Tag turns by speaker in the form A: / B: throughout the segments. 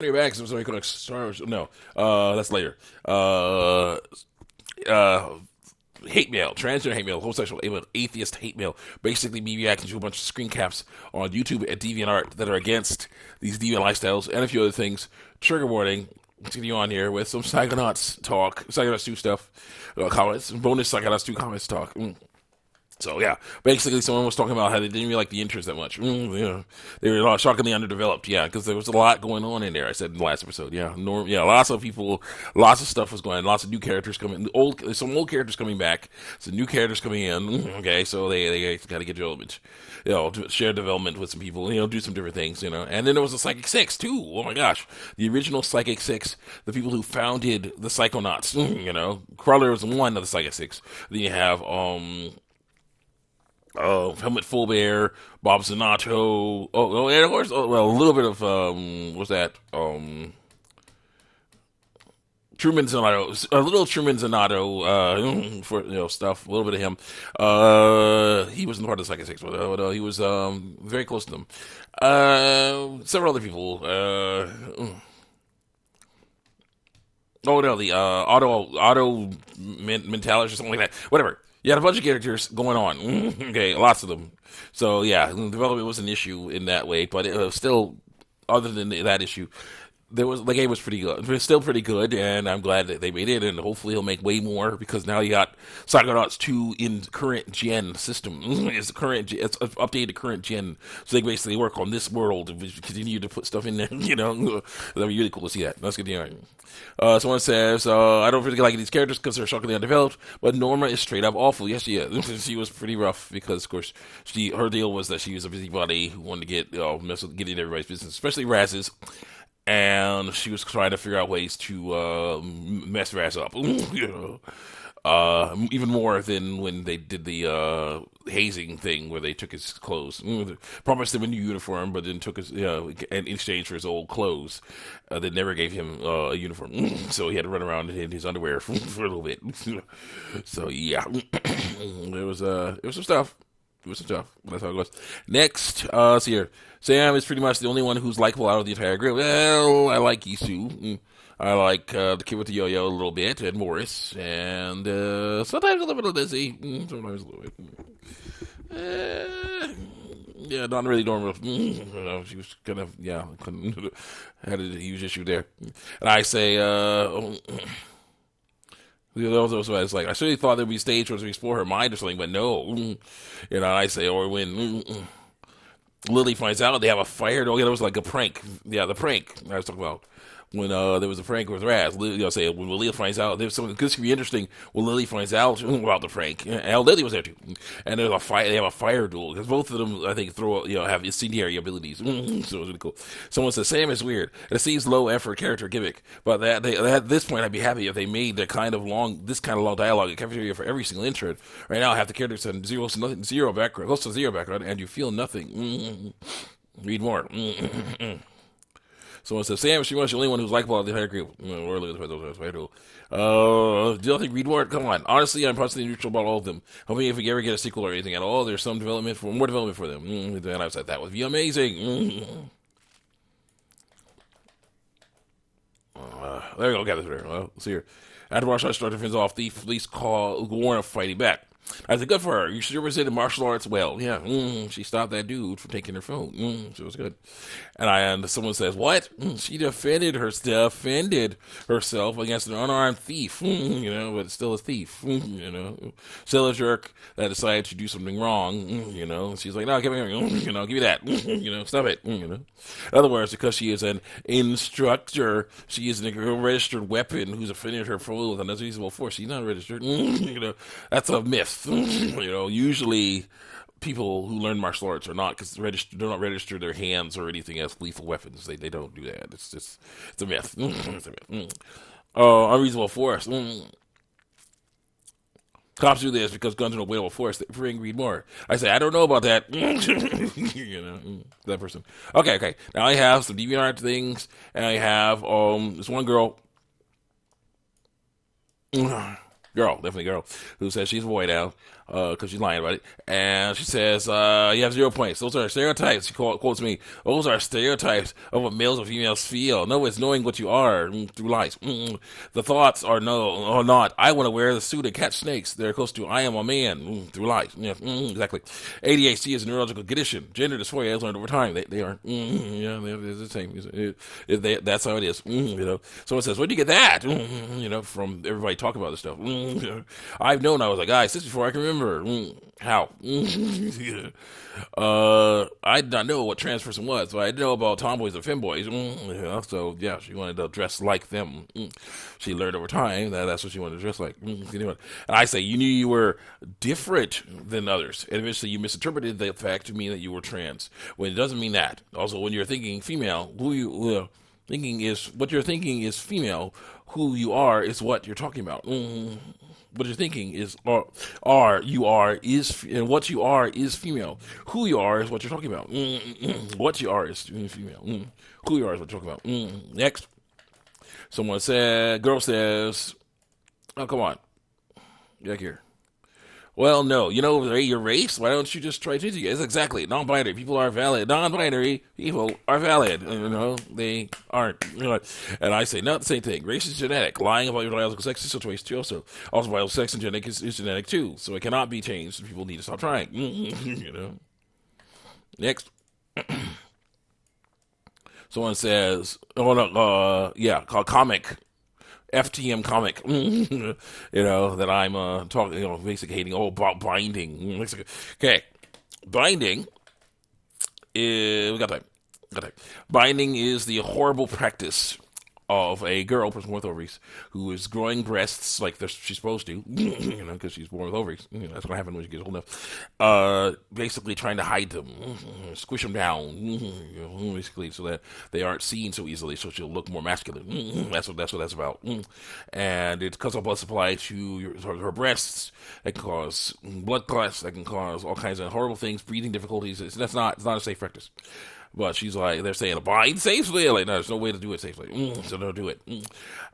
A: Your back, somebody could no, that's later. Uh, Hate mail, transgender hate mail, homosexual, atheist hate mail. Basically, me reacting to a bunch of screen caps on YouTube and DeviantArt that are against these deviant lifestyles and a few other things. Trigger warning. Continue on here with some Psychonauts talk, Psychonauts 2 stuff, comments, bonus Psychonauts 2 comments talk. So yeah, basically, someone was talking about how they didn't really like the interns that much. Yeah, they were shockingly underdeveloped. Yeah, because there was a lot going on in there. I said in the last episode. Yeah, lots of people, lots of stuff was going on. Lots of new characters coming. Some old characters coming back. Some new characters coming in. Okay, so they got to get development. Share development with some people. Do some different things. And then there was the Psychic Six too. Oh my gosh, the original Psychic Six, the people who founded the Psychonauts. Crawler was one of the Psychic Six. Then you have Helmut Fullbear, Bob Zanato. And of course, a little bit of what's that? Truman Zanato, a little Truman Zanato for stuff. A little bit of him. He wasn't part of the Psychic Six, but he was very close to them. Several other people. Oh no, the auto mentalist or something like that. Whatever. You had a bunch of characters going on. Okay, lots of them. So yeah, development was an issue in that way, but it was still, other than that issue, the game was pretty good. It was still pretty good, and I'm glad that they made it, and hopefully he'll make way more because now you got Psychonauts 2 in current gen system. It's updated to current gen, so they can basically work on this world and continue to put stuff in there. That'd be really cool to see that. Let's continue on. Someone says, I don't really like these characters because they're shockingly undeveloped, but Norma is straight up awful. Yes, she is. She was pretty rough because, of course, her deal was that she was a busybody who wanted to get in everybody's business, especially Raz's. And she was trying to figure out ways to mess Raz up. Even more than when they did the hazing thing where they took his clothes. Promised him a new uniform, but then took his, in exchange for his old clothes. They never gave him a uniform. So he had to run around in his underwear for a little bit. So yeah, it was some stuff. It was some stuff. That's how it goes. Next, let's see here. Sam is pretty much the only one who's likable out of the entire group. Well, I like Isu. I like the kid with the yo-yo a little bit, and Morris, and sometimes a little bit of Lizzie, sometimes a little bit. Yeah, not really normal. She was kind of, had a huge issue there. And I say, it's like I certainly thought there'd be a stage where to explore her mind or something, but no. I say, or when Lily finds out they have a fire. Oh, yeah, there was like a prank. Yeah, the prank I was talking about. When there was a prank with Raz, say when Lily finds out, there's something this could be interesting. When Lily finds out about the prank, and Lily was there too, and there's a fire. They have a fire duel because both of them, I think, have incendiary abilities. So it was really cool. Someone says Sam is weird. It seems low effort character gimmick, but at this point, I'd be happy if they made this kind of long dialogue in cafeteria for every single intern. Right now, half the characters have zero background, close to zero background, and you feel nothing. Read more. Someone says, Sam, she was the only one who's likable out of the entire group. Do you think Reed Ward? Come on. Honestly, I'm possibly neutral about all of them. Hoping if we ever get a sequel or anything at all, there's more development for them. And I've said that would be amazing. There we go. Got it there. Well, let's see here. After martial arts instructor fends off, the police call Warren fighting back. I said, good for her. You should represent martial arts well. Yeah, she stopped that dude from taking her phone. So it was good. And someone says, what? She defended herself against an unarmed thief. But still a thief. Still a jerk that decided to do something wrong. She's like, no, give me that. Stop it. In other words, because she is an instructor, she is a registered weapon who's offended her foe with unreasonable force. She's not registered. That's a myth. Usually people who learn martial arts are not, because they're not register their hands or anything as lethal weapons. They don't do that. It's a myth. It's a myth. Unreasonable force. Cops do this because guns are no available force. They read more. I say, I don't know about that. That person. Okay. Now I have some DeviantArt things, and I have this one girl. Definitely girl, who says she's a boy now. because she's lying about it. And she says, you have 0 points. Those are stereotypes. She quotes me. Those are stereotypes of what males and females feel. No, it's knowing what you are through lies. The thoughts are no or not. I want to wear the suit and catch snakes. They're close to I am a man through lies. Yeah, exactly. ADHD is a neurological condition. Gender dysphoria is learned over time. They are. They're the same. That's how it is. Someone says, where do you get that? From everybody talking about this stuff. I've known I was a guy since before I can remember. How? I did not know what trans person was, but I did know about tomboys and femboys. So yeah, she wanted to dress like them. She learned over time that that's what she wanted to dress like. And I say, you knew you were different than others, and eventually you misinterpreted the fact to mean that you were trans, when it doesn't mean that. Also, when you're thinking female, thinking is what you're thinking is female. Who you are is what you're talking about. What you're thinking is and what you are is female. Who you are is what you're talking about. What you are is female. Who you are is what you're talking about. Next, girl says, oh, come on, back here. Well, no, your race. Why don't you just try changing it? It's exactly non-binary people are valid. Non-binary people are valid. They aren't. And I say not the same thing. Race is genetic. Lying about your biological sex is a choice too. Also, biological sex and genetic is genetic too. So it cannot be changed. People need to stop trying. Next. Someone says, called comic. FTM comic, that I'm talking, basically hating all about binding. Okay, binding is, we got time. Binding is the horrible practice of a girl, person with ovaries, who is growing breasts like she's supposed to, because she's born with ovaries. That's what happens when she gets old enough. Basically trying to hide them, squish them down, basically so that they aren't seen so easily, so she'll look more masculine. That's what that's about. And it cuts off blood supply to her breasts. That can cause blood clots. That can cause all kinds of horrible things, breathing difficulties. It's not a safe practice. But she's like, they're saying, bind safely. Like, no, there's no way to do it safely. So don't do it.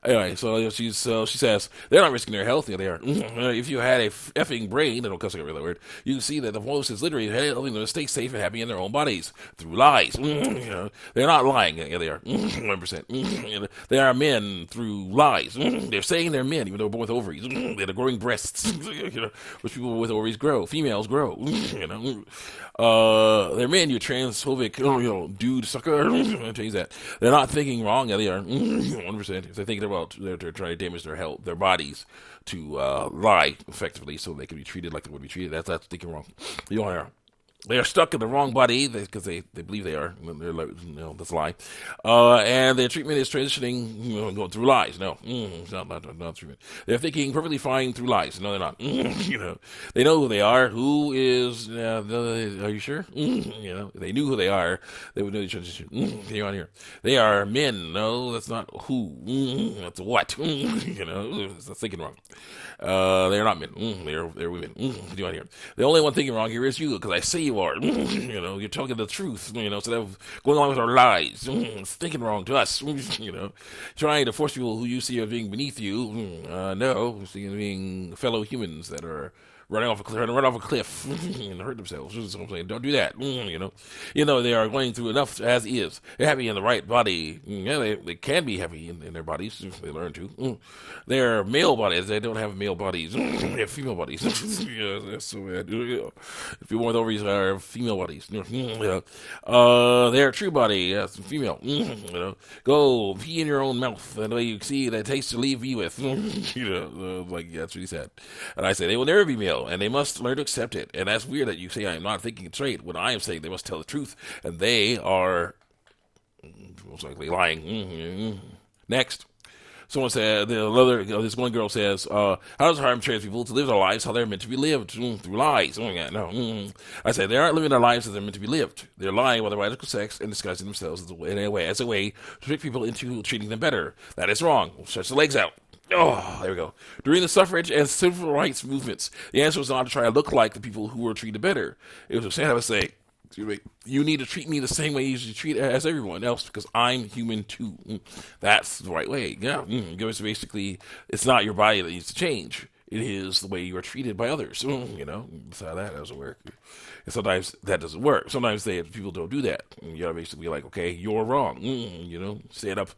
A: Anyway, so she says, they're not risking their health. They are. If you had a effing brain, I don't cuss like a real word, you can see that the most is literally helping them to stay safe and happy in their own bodies through lies. They're not lying. Yeah, they are. 100%. They are men through lies. They're saying they're men, even though they're born with ovaries. They're growing breasts, which people with ovaries grow. Females grow. They're men, you transphobic, dude sucker. I'll tell you that. They're not thinking wrong. Yeah, they are. 100%. If they're thinking about, they're trying to damage their health, their bodies to lie effectively so they can be treated like they would be treated. That's thinking wrong. They are stuck in the wrong body because they believe they are. They're that's a lie. And their treatment is transitioning, going through lies. No, it's not treatment. They're thinking perfectly fine through lies. No, they're not. They know who they are. Who is? Are you sure? If they knew who they are, they would know the transition. You're on here. They are men. No, that's not who. That's what. That's thinking wrong. They're not men. They're women. You're on here. The only one thinking wrong here is you, because I say you are. You're talking the truth. Instead of going along with our lies. It's thinking wrong to us. Trying to force people who you see as being beneath you. No, being fellow humans that are running off a cliff and hurt themselves. So I'm saying, don't do that. They are going through enough as is. They're happy in the right body. They can be happy in their bodies if they learn to. They're male bodies. They don't have male bodies. They have female bodies. That's so bad. If you're one of the ovaries, are female bodies. Their true body, female. Go pee in your own mouth. The way you see that taste to leave you with. That's what he said. And I say they will never be male. And they must learn to accept it. And that's weird that you say I'm not thinking it straight when I am saying they must tell the truth, and they are most likely lying. Next, someone said this one girl says, "How does it harm trans people to live their lives how they're meant to be lived through lies?" No. I say they aren't living their lives as they're meant to be lived. They're lying about their biological sex and disguising themselves as a way to trick people into treating them better. That is wrong. Stretch the legs out. Oh, there we go. During the suffrage and civil rights movements, the answer was not to try to look like the people who were treated better. It was to say, you need to treat me the same way you should treat as everyone else because I'm human too. That's the right way. Yeah. Basically, it's not your body that needs to change. It is the way you are treated by others. That's how that doesn't work. And sometimes that doesn't work. Sometimes people don't do that. You know, basically like, okay, you're wrong. Stand up